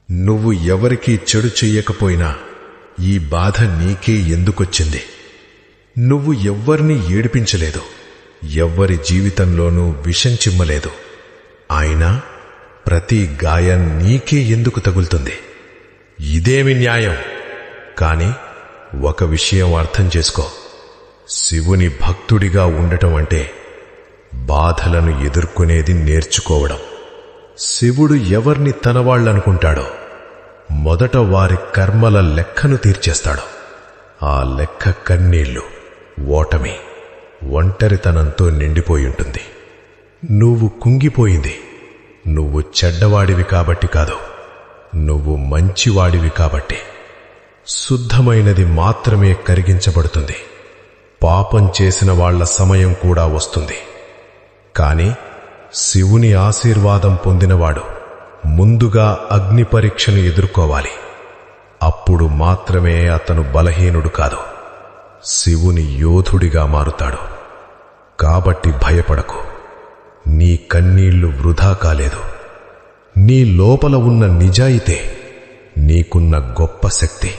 నువ్వు ఎవరికీ చెడు చెయ్యకపోయినా ఈ బాధ నీకే ఎందుకొచ్చింది? నువ్వు ఎవ్వర్నీ ఏడిపించలేదు, ఎవ్వరి జీవితంలోనూ విషం చిమ్మలేదు. అయినా ప్రతి గాయం నీకే ఎందుకు తగులుతుంది? ఇదేమి న్యాయం? కాని ఒక విషయం అర్థం చేసుకో. శివుని భక్తుడిగా ఉండటం అంటే బాధలను ఎదుర్కొనేది నేర్చుకోవడం. శివుడు ఎవర్ని తనవాళ్లనుకుంటాడో మొదట వారి కర్మల లెక్కను తీర్చేస్తాడు. ఆ లెక్క కన్నీళ్లు, ఓటమి, ఒంటరితనంతో నిండిపోయుంటుంది. నువ్వు కుంగిపోయింది నువ్వు చెడ్డవాడివి కాబట్టి కాదు, నువ్వు మంచివాడివి కాబట్టి. శుద్ధమైనది మాత్రమే కరిగించబడుతుంది. పాపం చేసిన వాళ్ల సమయం కూడా వస్తుంది. కాని శివుని ఆశీర్వాదం పొందినవాడు ముందుగా అగ్ని పరీక్షను ఎదుర్కోవాలి. అప్పుడు మాత్రమే అతను బలహీనుడు కాదు, శివుని యోధుడిగా మారుతాడు. కాబట్టి భయపడకు. నీ కన్నీళ్లు వృధా కాలేదు. నీ లోపల ఉన్న నిజాయితే నీకున్న గొప్ప శక్తి.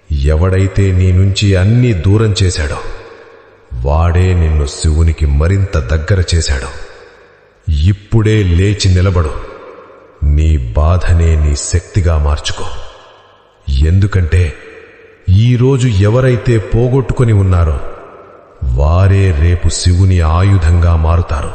ఎవడైతే నీ నుంచి అన్నీ దూరం చేశాడో వాడే నిన్ను శివునికి మరింత దగ్గర చేశాడు. ఇప్పుడే లేచి నిలబడు. నీ బాధనే నీ శక్తిగా మార్చుకో. ఎందుకంటే ఈరోజు ఎవరైతే పోగొట్టుకొని ఉన్నారో వారే రేపు శివుని ఆయుధంగా మారుతారు.